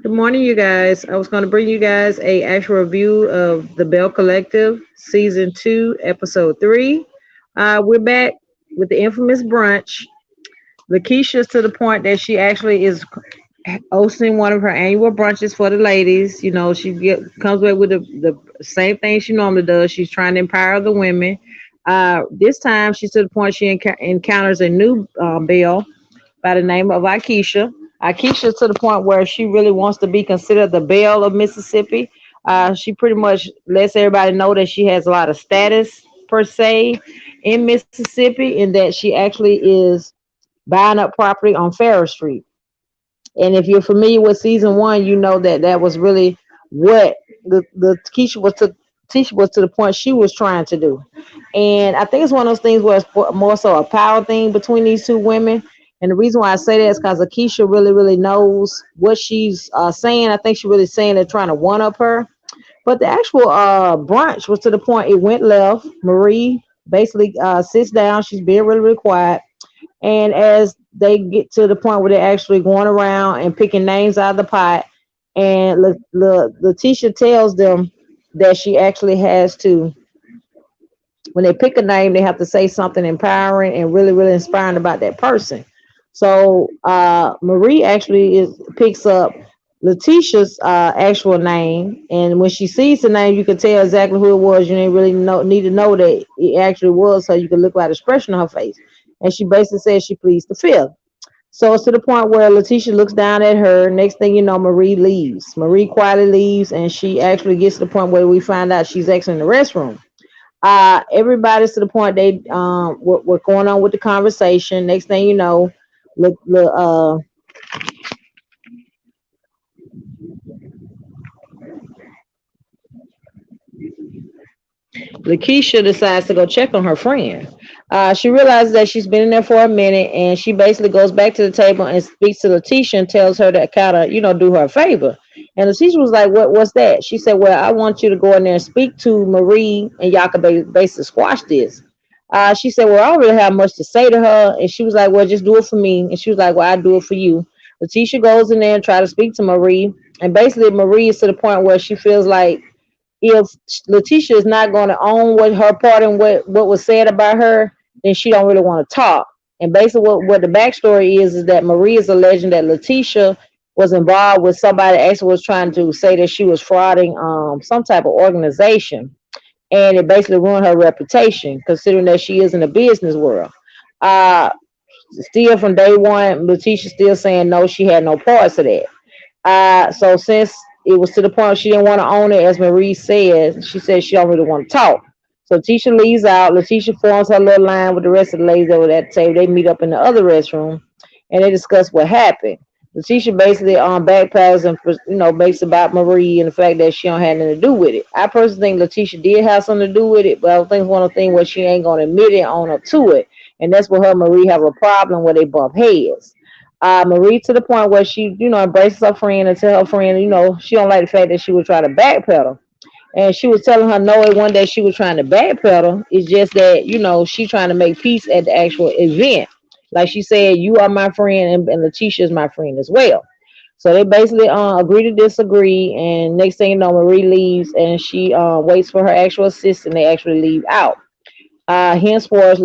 Good morning, you guys. I was going to bring you guys a actual review of the Bell Collective, season 2, episode 3. We're back with the infamous brunch. Lakeisha's to the point that she actually is hosting one of her annual brunches for the ladies. You know, comes back with the same thing she normally does. She's trying to empower the women. This time, she's to the point she encounters a new Belle by the name of Akeisha. Akeisha to the point where she really wants to be considered the Belle of Mississippi. She pretty much lets everybody know that she has a lot of status per se in Mississippi, and that she actually is buying up property on Farrer Street. And if you're familiar with season one, you know that that was really what the Keisha was to the point she was trying to do. And I think it's one of those things where it's more so a power thing between these two women. And the reason why I say that is because Akeisha really, really knows what she's saying. I think she's really saying they're trying to one up her. But the actual brunch was to the point it went left. Marie basically sits down. She's being really, really quiet. And as they get to the point where they're actually going around and picking names out of the pot, and Letitia tells them that she actually has to, when they pick a name, they have to say something empowering and really, really inspiring about that person. So Marie actually picks up Letitia's actual name, and when she sees the name, you can tell exactly who it was. You didn't really need to know that it actually was her. You can look at the expression on her face, and she basically says she pleads the fifth. So it's to the point where Letitia looks down at her. Next thing you know, Marie leaves. Marie quietly leaves, and she actually gets to the point where we find out she's actually in the restroom. Everybody's to the point they what going on with the conversation. Next thing you know, look, Lakeisha decides to go check on her friend. She realizes that she's been in there for a minute, and she basically goes back to the table and speaks to Letitia and tells her to kind of, do her a favor. And Letitia was like, What's that?" She said, "Well, I want you to go in there and speak to Marie, and y'all can basically squash this." She said, "Well, I don't really have much to say to her." And she was like, "Well, just do it for me." And she was like, "Well, I do it for you." Letitia goes in there and try to speak to Marie, and basically Marie is to the point where she feels like if Letitia is not going to own what her part and what was said about her, then she don't really want to talk. And basically, what the backstory is that Marie is alleging that Letitia was involved with somebody actually was trying to say that she was frauding some type of organization, and it basically ruined her reputation, considering that she is in the business world. Uh, Still from day one, Letitia still saying no, she had no parts of that. So since it was to the point she didn't want to own it, as Marie said, she said she don't really want to talk. So Tisha leaves out. Letitia forms her little line with the rest of the ladies over at the table. They meet up in the other restroom and they discuss what happened. Letitia basically backpedals and makes about Marie and the fact that she don't have nothing to do with it. I personally think Letitia did have something to do with it, but I think it's one of the things where she ain't gonna admit it, own up to it, and that's where her and Marie have a problem where they bump heads. Marie to the point where she, embraces her friend and tell her friend, she don't like the fact that she would try to backpedal. And she was telling her no, one day she was trying to backpedal. It's just that, she trying to make peace at the actual event. Like she said, you are my friend and Letitia is my friend as well. So they basically agree to disagree. And next thing you know, Marie leaves and she waits for her actual assistant. They actually leave out. Henceforth,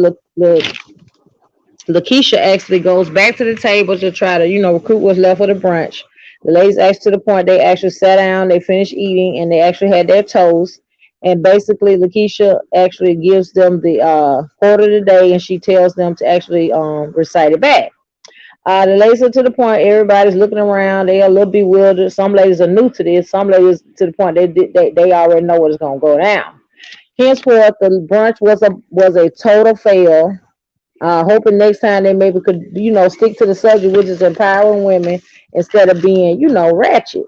Lakeisha actually goes back to the table to try to, recruit what's left of the brunch. The ladies actually to the point they actually sat down, they finished eating, and they actually had their toast. And basically, Lakeisha actually gives them the quote of the day, and she tells them to actually recite it back. The ladies are to the point everybody's looking around. They are a little bewildered. Some ladies are new to this. Some ladies to the point they already know what is going to go down. Henceforth, the brunch was a total fail. Hoping next time they maybe could, stick to the subject, which is empowering women instead of being, ratchet.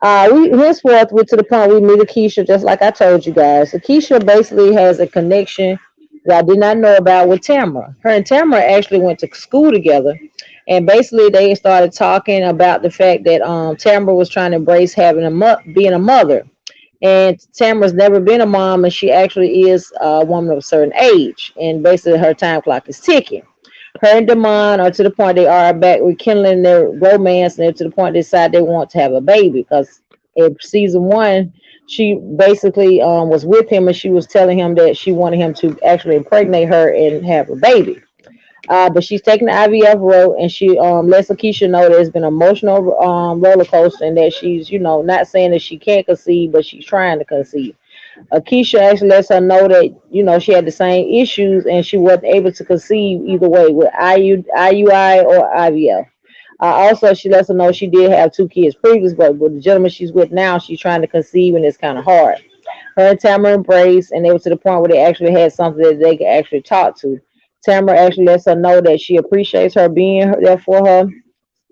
We henceforth we're to the point we meet Akeisha, just like I told you guys. Akeisha basically has a connection that I did not know about with Tamara. Her and Tamara actually went to school together, and basically they started talking about the fact that Tamara was trying to embrace having being a mother. And Tamara's never been a mom, and she actually is a woman of a certain age, and basically her time clock is ticking. Her and Damon are to the point they are back rekindling their romance, and they're to the point they decide they want to have a baby. Because in season one, she basically was with him, and she was telling him that she wanted him to actually impregnate her and have a baby. But she's taking the IVF road, and she lets Lakeisha know that it's been an emotional roller coaster, and that she's not saying that she can't conceive, but she's trying to conceive. Keisha actually lets her know that she had the same issues and she wasn't able to conceive either way with IUI or IVF. Also, she lets her know she did have two kids previous, but with the gentleman she's with now, she's trying to conceive and it's kind of hard. Her and Tamara embraced, and they were to the point where they actually had something that they could actually talk to. Tamara actually lets her know that she appreciates her being there for her,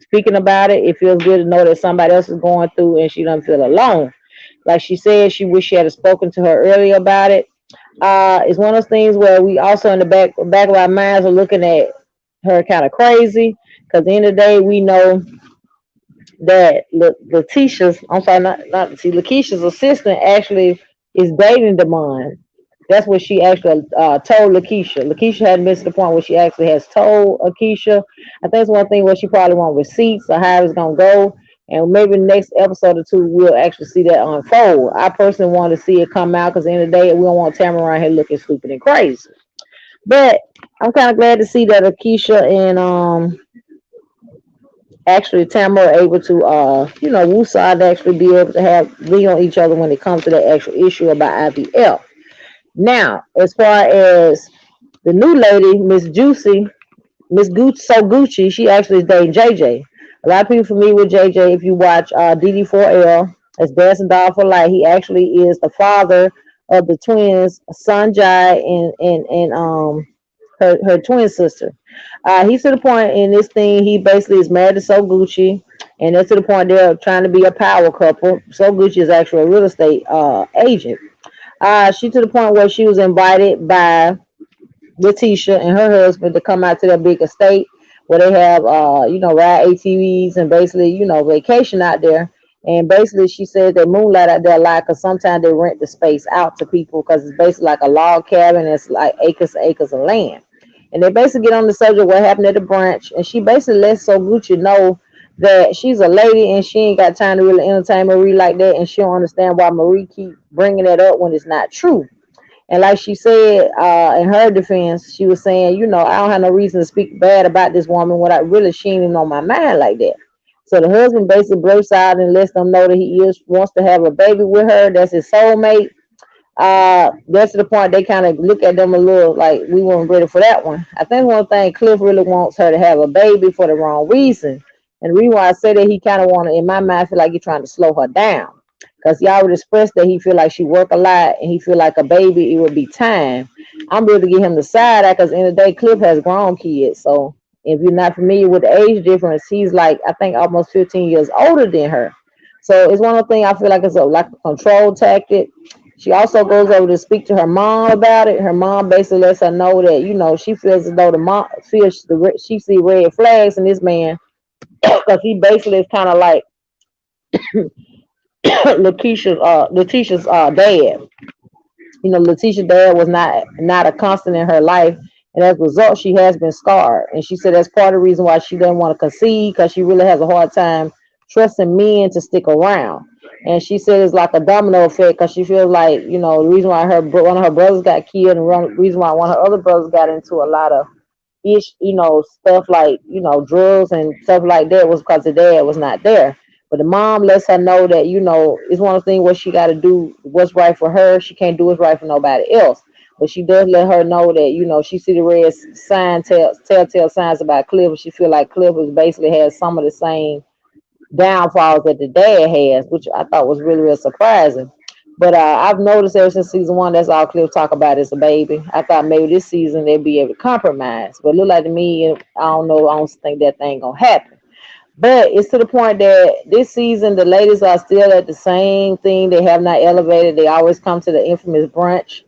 speaking about it. It feels good to know that somebody else is going through and she doesn't feel alone. Like she said, she wished she had spoken to her earlier about it. It's one of those things where we also in the back of our minds are looking at her kind of crazy. Because at the end of the day, we know that Letitia's, I'm sorry, not see, Lakeisha's assistant actually is dating Damon. That's what she actually told Lakeisha. Lakeisha hadn't missed the point where she actually has told Akeisha. I think it's one thing where she probably want receipts or how it's gonna go. And maybe the next episode or two we'll actually see that unfold. I personally want to see it come out because at the end of the day we don't want Tamara around here looking stupid and crazy. But I'm kind of glad to see that Akeisha and actually Tamara are able to woosah to actually be able to have be on each other when it comes to that actual issue about IVL. Now, as far as the new lady, Miss Juicy, Miss Gucci, so Gucci, she actually is dating JJ. A lot of people familiar with JJ. If you watch DD4L, as Dancing Dog for Life, he actually is the father of the twins, Sanjay and her twin sister. He's to the point in this thing. He basically is married to So Gucci, and that's to the point they're trying to be a power couple. So Gucci is actually a real estate agent. She to the point where she was invited by Letitia and her husband to come out to their big estate where they have, ride ATVs and basically, vacation out there. And basically, she said they moonlight out there a lot because sometimes they rent the space out to people because it's basically like a log cabin. It's like acres and acres of land. And they basically get on the subject of what happened at the branch. And she basically lets So Gucci know that she's a lady and she ain't got time to really entertain Marie like that. And she don't understand why Marie keep bringing that up when it's not true. And like she said, in her defense, she was saying, I don't have no reason to speak bad about this woman when I really she ain't even on my mind like that. So the husband basically breaks out and lets them know that he is wants to have a baby with her. That's his soulmate. That's to the point they kind of look at them a little like we weren't ready for that one. I think one thing Cliff really wants her to have a baby for the wrong reason. And the reason why I say that he kind of want to, in my mind, feel like he's trying to slow her down because he already expressed that he feel like she work a lot and he feel like a baby it would be time. I'm ready to get him the side eye because in the day Cliff has grown kids. So if you're not familiar with the age difference, he's like I think almost 15 years older than her. So it's one of the things I feel like it's like a control tactic. She also goes over to speak to her mom about it. Her mom basically lets her know that she feels as though the mom feels she see red flags in this man because he basically is kind of like Letitia's dad. Letitia's dad was not a constant in her life, and as a result, she has been scarred. And she said that's part of the reason why she doesn't want to concede because she really has a hard time trusting men to stick around. And she said it's like a domino effect because she feels like the reason why one of her brothers got killed and the reason why one of her other brothers got into a lot of stuff like drugs and stuff like that was because the dad was not there. But the mom lets her know that it's one of the things where she got to do what's right for her. She can't do what's right for nobody else. But she does let her know that she see the red telltale signs about Cliff. She feel like Cliff is basically has some of the same downfalls that the dad has, which I thought was really, really surprising. But I've noticed ever since season one, that's all Cliff talk about is a baby. I thought maybe this season they'd be able to compromise. But look like to me, I don't know. I don't think that thing gonna happen. But it's to the point that this season the ladies are still at the same thing. They have not elevated. They always come to the infamous brunch,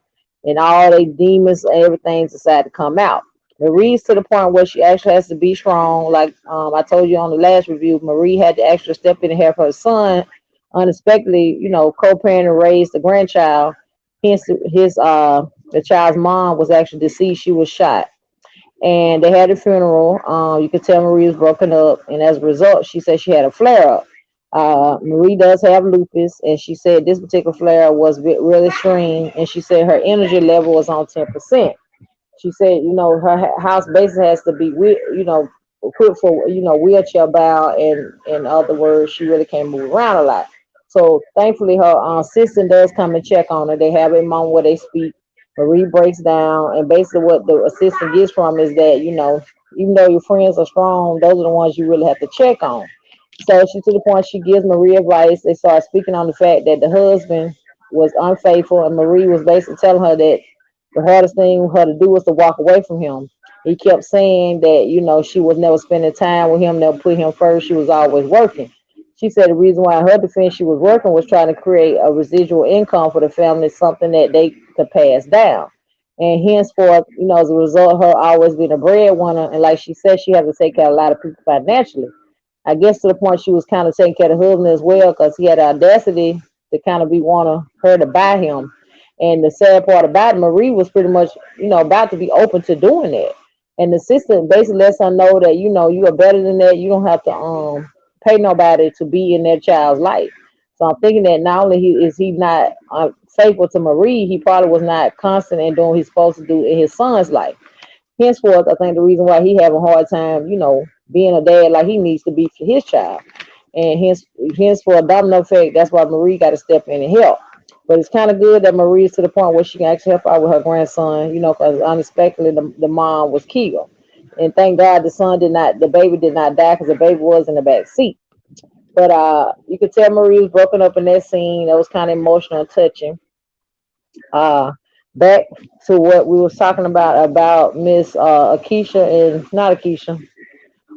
and all they demons and everything decide to come out. Marie's to the point where she actually has to be strong. Like I told you on the last review, Marie had to actually step in and help her son unexpectedly, co-parent and raise the grandchild. Hence, the child's mom was actually deceased. She was shot. and they had a funeral. You could tell Marie was broken up, and as a result, she said she had a flare up. Marie does have lupus, and she said this particular flare was really extreme, and she said her energy level was on 10%. She said, her house basically has to be, equipped for, wheelchair bound, and in other words, she really can't move around a lot. So thankfully, her assistant does come and check on her. They have a moment where they speak. Marie breaks down, and basically, what the assistant gets from is that, even though your friends are strong, those are the ones you really have to check on. So she, to the point, she gives Marie advice. They start speaking on the fact that the husband was unfaithful, and Marie was basically telling her that the hardest thing for her to do was to walk away from him. He kept saying that, she was never spending time with him, never put him first. She was always working. She said the reason why, in her defense, she was working was trying to create a residual income for the family, something that they could pass down. And henceforth, as a result of her always being a breadwinner, and like she said, she had to take care of a lot of people financially. I guess to the point she was kind of taking care of the husband as well, because he had the audacity to kind of be wanting her to buy him. And the sad part about it, Marie was pretty much, about to be open to doing that. And the assistant basically lets her know that, you are better than that. You don't have to pay nobody to be in their child's life. So I'm thinking that not only is he not faithful to Marie, he probably was not constant in doing what he's supposed to do in his son's life. Henceforth, I think the reason why he having a hard time, being a dad like he needs to be for his child. And hence for a domino effect, that's why Marie got to step in and help. But it's kind of good that Marie's to the point where she can actually help out with her grandson, because unexpectedly the mom was killed. And thank God the baby did not die because the baby was in the back seat. But you could tell Marie was broken up in that scene. That was kind of emotional and touching. Uh, Back to what we was talking about Miss Akeisha and not Akeisha,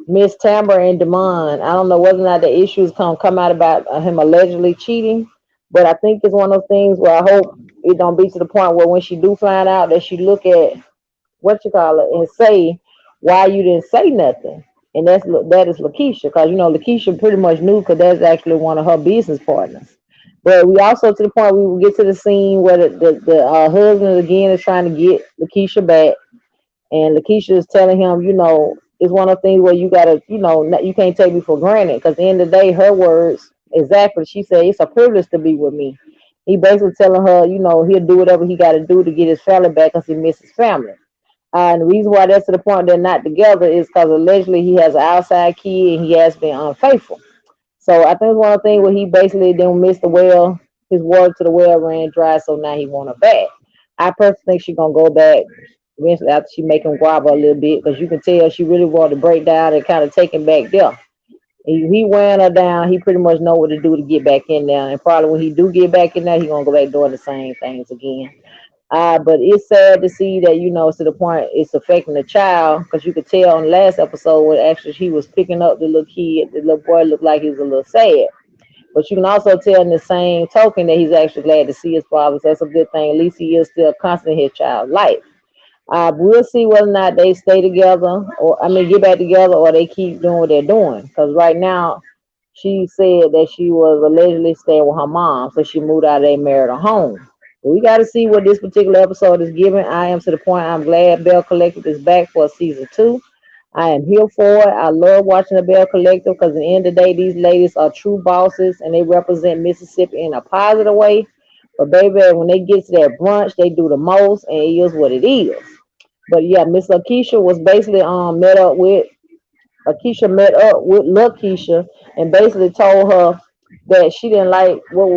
Miss Tamber and Demond. I don't know whether or not the issues come out about him allegedly cheating, but I think it's one of those things where I hope it don't be to the point where when she do find out that she look at what you call it and say why you didn't say nothing, and that is Lakeisha, because Lakeisha pretty much knew because that's actually one of her business partners. But we also to the point we will get to the scene where the husband again is trying to get Lakeisha back, and Lakeisha is telling him, it's one of the things where you gotta, you can't take me for granted. Because at the end of the day, her words exactly. She said it's a privilege to be with me. He basically telling her, he'll do whatever he got to do to get his family back because he misses family. And the reason why that's to the point they're not together is because allegedly he has an outside kid and he has been unfaithful. So I think it's one of the things where he basically didn't miss the well, his word to the well ran dry, so now he want her back. I personally think she's gonna go back eventually after she make him guava a little bit, because you can tell she really wanted to break down and kind of take him back there. He wearing her down. He pretty much know what to do to get back in there, and probably when he do get back in there, he gonna go back doing the same things again. But it's sad to see that to the point it's affecting the child, because you could tell on the last episode when actually he was picking up the little kid, the little boy looked like he was a little sad. But you can also tell in the same token that he's actually glad to see his father. So that's a good thing. At least he is still constant in his child's life. We'll see whether or not they stay together, or I mean, get back together, or they keep doing what they're doing. Because right now, she said that she was allegedly staying with her mom, so she moved out of their marital home. But we got to see what this particular episode is giving. I am to the point. I'm glad Belle Collective is back for season 2. I am here for it. I love watching the Bell Collective because at the end of the day, these ladies are true bosses and they represent Mississippi in a positive way. But baby, when they get to that brunch, they do the most, and it is what it is. But yeah, Miss Lakeisha was basically met up with Lakeisha and basically told her that she didn't like what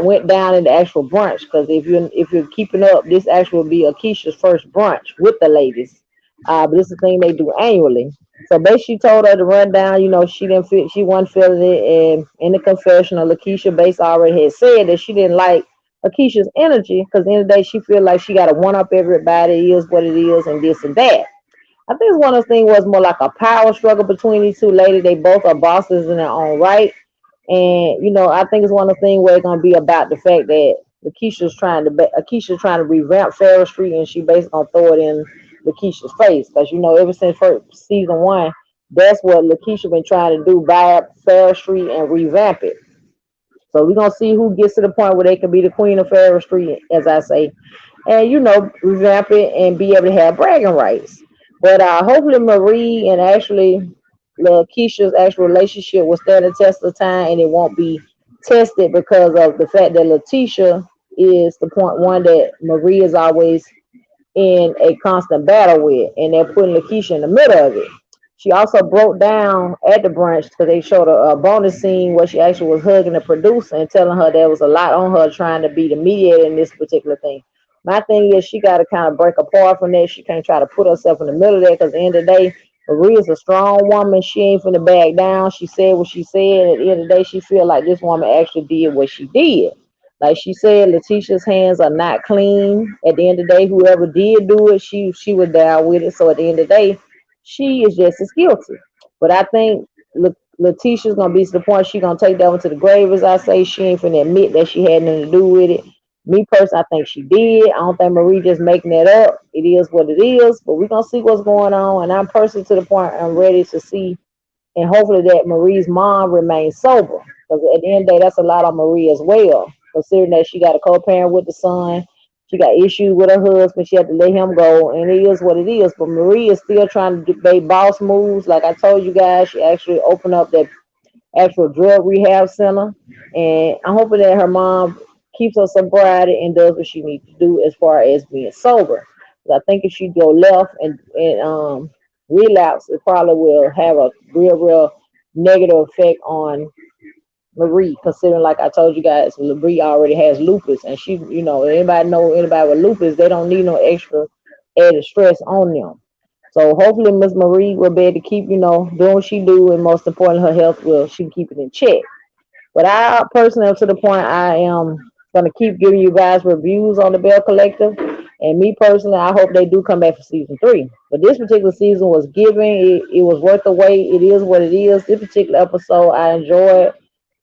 went down in the actual brunch. Because if you're keeping up, this actually will be Akeisha's first brunch with the ladies. But this is the thing they do annually. So basically, she told her to run down. She didn't feel she wasn't feeling it, and in the confessional, Lakeisha basically already had said that she didn't like Akeisha's energy because at the end of the day, she feel like she got to one up everybody. It is what it is, and this and that. I think one of the things was more like a power struggle between these two ladies. They both are bosses in their own right. And I think it's one of the things where it's gonna be about the fact that Lakeisha's trying to revamp Ferris Street, and she basically gonna throw it in Lakeisha's face because ever since first season 1, that's what Lakeisha been trying to do: buy up Ferris Street and revamp it. So we're gonna see who gets to the point where they can be the queen of Ferris Street, as I say, and revamp it and be able to have bragging rights. But hopefully Marie and actually Keisha's actual relationship will stand the test of time and it won't be tested because of the fact that Letitia is the point one that Marie is always in a constant battle with, and they're putting Lakeisha in the middle of it. She also broke down at the brunch because they showed a bonus scene where she actually was hugging the producer and telling her there was a lot on her trying to be the mediator in this particular thing. My thing is she got to kind of break apart from that. She can't try to put herself in the middle of that because at the end of the day, Maria's a strong woman. She ain't finna back down. She said what she said. At the end of the day, she feel like this woman actually did what she did. Like she said, Letitia's hands are not clean. At the end of the day, whoever did do it, she was down with it. So at the end of the day, she is just as guilty. But I think Letitia's gonna be to the point she gonna take that one to the grave. As I say, she ain't finna admit that she had nothing to do with it. Me personally, I think she did. I don't think Marie just making that up. It is what it is. But we're gonna see what's going on. And I'm personally to the point I'm ready to see and hopefully that Marie's mom remains sober. Because at the end of the day, that's a lot on Marie as well. Considering that she got a co-parent with the son, she got issues with her husband, she had to let him go, and it is what it is. But Marie is still trying to make boss moves. Like I told you guys, she actually opened up that actual drug rehab center, and I'm hoping that her mom keeps her sobriety and does what she needs to do as far as being sober. 'Cause I think if she go left and relapse, it probably will have a real negative effect on Marie. Considering, like I told you guys, Marie already has lupus, and she, anybody know anybody with lupus, they don't need no extra added stress on them. So hopefully Miss Marie will be able to keep, doing what she do, and most importantly, her health will she can keep it in check. But I personally, up to the point, I am gonna keep giving you guys reviews on the Bell Collective. And me personally, I hope they do come back for season three. But this particular season was giving. It was worth the wait. It is what it is. This particular episode, I enjoyed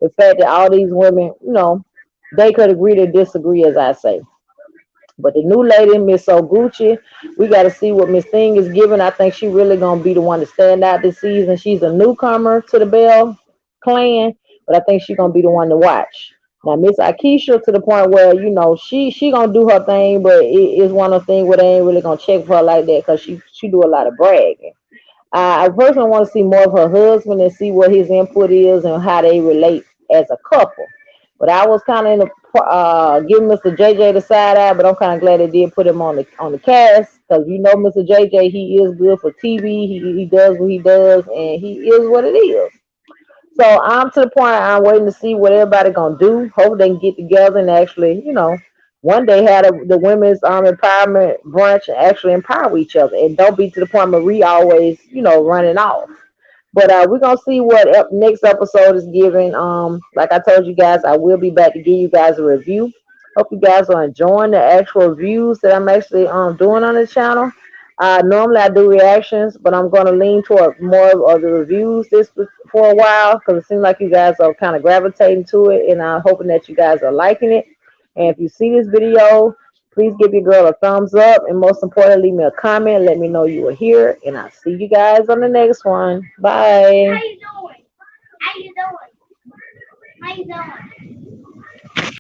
the fact that all these women, they could agree to disagree, as I say. But the new lady, Miss Oguchi, we got to see what Miss Thing is giving. I think she really gonna be the one to stand out this season. She's a newcomer to the Bell clan, but I think she's gonna be the one to watch. Now Miss Akeisha to the point where she gonna do her thing, but it is one of the things where they ain't really gonna check for her like that because she do a lot of bragging. I personally want to see more of her husband and see what his input is and how they relate as a couple. But I was kind of in the giving Mr. JJ the side eye, but I'm kind of glad they did put him on the cast because Mr. JJ, he is good for TV. He does what he does, and he is what it is. So I'm to the point I'm waiting to see what everybody gonna do. Hope they can get together and actually, one day have the women's empowerment brunch and actually empower each other, and don't be to the point Marie always, running off. But we're gonna see what next episode is giving. Like I told you guys, I will be back to give you guys a review. Hope you guys are enjoying the actual reviews that I'm actually doing on the channel. Normally I do reactions, but I'm gonna lean toward more of the reviews this for a while because it seems like you guys are kind of gravitating to it, and I'm hoping that you guys are liking it. And if you see this video, please give your girl a thumbs up, and most importantly, leave me a comment. Let me know you were here, and I'll see you guys on the next one. Bye. How you doing? How you doing? How you doing?